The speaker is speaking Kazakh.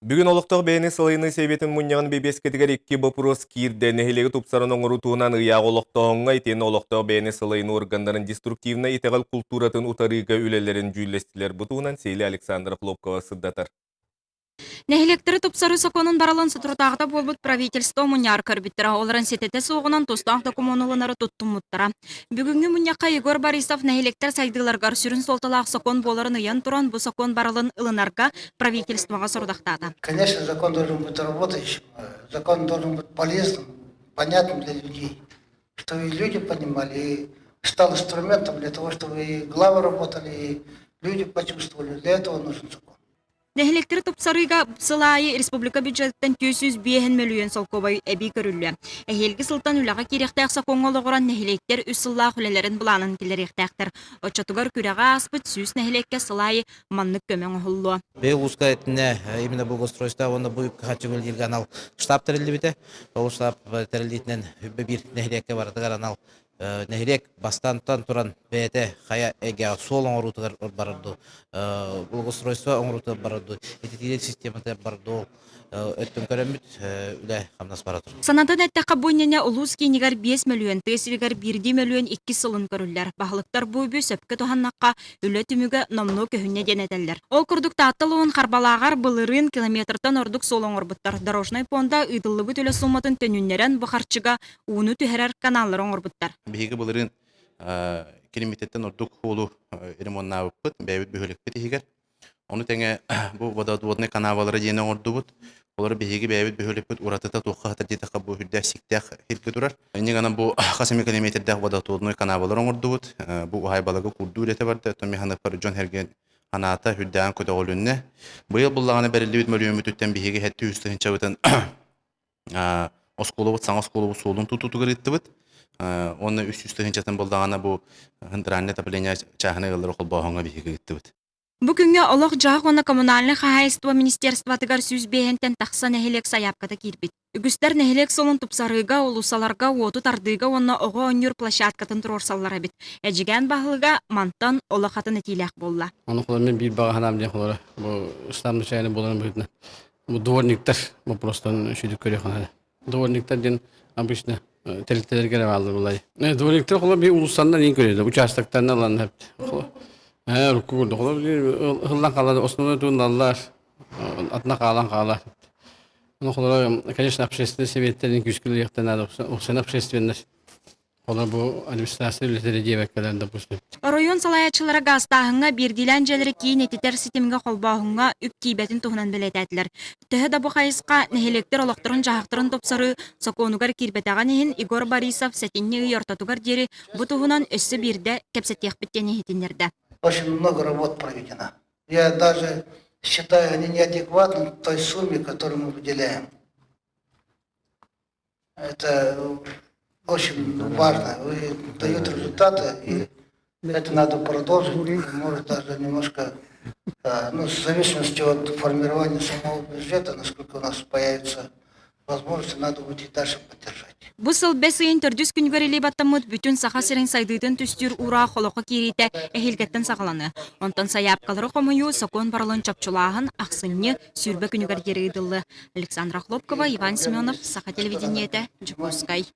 Бүгін олықтық бәйіні сылайыны себетін мұниян бебескетігер 2 бопурос кирді нәхелегі тұпсарын оңырутуынан ұяқ олықтығыңға етен олықтық бәйіні сылайыны органдарын деструктивна итеғал культуратын ұтарыға үлелерін жүйілестілер бұтуынан Сейлі Александр Хлопкова сыддатар. Нәхилектері тупсары соконун баралан сутуртағыда болбут правительство мұняр көрбіттіра оларын сетете соғынан тостақ документалынары туттумуттара. Бүгінгі мұняққа Егор Борисов нәхилектер сайдыларғар сүрін солталақ сокон боларын ұян туран бұ сокон баралын ылынарға правительствоға сұрдақтады. Конечно, закон должен быть работающим, закон должен быть полезным, понятным для людей, чтобы и люди понимали, и стал инструментом для того, чтобы и главы работали, и люди почувствовали. Для этого нужен закон. Нәхилектері тупсарыға сылайы республика бюджеттен 205 миллион солковай әбей көрілі. Әхелгі сылтан үліға керектәқ сақоңғалы ғыран нәхилектер үс сыллақ үлелерін бұланын келеректәқтір. Отчатығар күреға аспыт сүз нәхилекке сылайы маннық көмен ұхылы. Бел узка этне именно благоустройство, он будет хачугал канал штаб терелибите, ол штаб терелитнен бир нәхилекке бардыгар анал нәхилек бастантан туран бәйте хая эге сол оңрутыгар барды, благоустройство оңруты барды, этитилет систематы барды. Өттөн көрөмүт үле камнас баратыр. Санадан әттәққа бойнене улус кейнігер 5 миллион, тесілгер 1 миллион 2 сылын көрілер. Бағылықтар бойбүй сөпкі туханнаққа үлі түмігі номну көхінне денетелер. Ол күрдікті аттылуын қарбалағар былырын километртан ордық солың орбыттар. Дорожнай понда ыдылы бүт үлі суматын төнүннерен бұқарчыға уыны түхерер каналларын орбыттар. Бейгі былырын километртен ордық қолу ремонтна өппіт, бәйбіт бөхілік бітігер. Onu tenge bu vadadvodne kanavalara yeni ordubut. Oları bihigi beyabit bihölüpüt uratata tuğqa hatar jetaka bu hüddəh siktəh hirki durar. Eni gana bu qasami kilometrdəh vadadvodne kanavalara ordubut. Bu uhay balaga kurdu ülete vardı. Tomi hanıpar John Hergen hanata hüddəhan kötü olunne. Bu yıl bullağına berilli bit mölüyümü tütten bihigi hətti üstühin çavıtan oskolu san oskolu solun tututu gırıttı bit. Onu üstühin çatan bullağına bu hındıranne tapılenya çahına yılları okul bağına bihigi gitti bit. Бүгінгі олық жақ оны коммунальный хағайство министерстватыгар сүз бейінтен тақса нәхелек саяпқата кирбит. Үгістер нәхелек солын тұпсарыға, олусаларға, оты тардыға оны оғы өнер площадкатын тұрорсаллары бит. Әжіген бағылыға мантан олы қатын әтиләк болла. Оны қолармен бір баға ханам ден қолары. Бұл ұстамды шайны боларын бұйтына. Бұл дворниктар, бұл простан шүйдік көре қанады. Дворниктар ден обычно тәліктелерге алды бұлай. Дворниктар қолар бір ұлыстандан ең көреді. Участықтарына алан әпті. Рукку көрді. Хылдан қалады. Основной туындалар. Атына қалан қалар. Конечно, общественный советтердің күскілі ектенады. Оқсан общественный. Олар бұл администрация үлетері дейбәккелерін допустим. Район салаячылары гастағыңа бердилен жәлері кейін ететер сетімге қолбағыңа үп кейбетін тұғынан білетәділер. Түхі да бұл қайысқа нәхелектер олықтырын жағықтырын топсары соконугар кирбетаған ехін Егор Борисов сәтінне ұйортатугар дері бұл тұғынан өссі бірді кәпсеттеқ біттені етіндерді. Очень много работ проведено. Я даже считаю, они неадекватны той сумме, которую мы выделяем. Это очень важно. Вы дают результаты, и это надо продолжить. Может даже немножко, в зависимости от формирования самого бюджета, насколько у нас появится возможности, надо будет и дальше поддержать. Бұл сыл бәс үйін түрдіс күн көрелей баттамыд бүтін сақа сирен сайдыдың түстір ұра қолықы керейті әхелгеттен сағаланы. Онтан саяп қалыры қомайу сакон барылын чапчулағын ақсылыны сүрбі күнігер ерейділі. Александра Хлопкова, Иван Семенов, Сақа телевидениеті, Джипускай.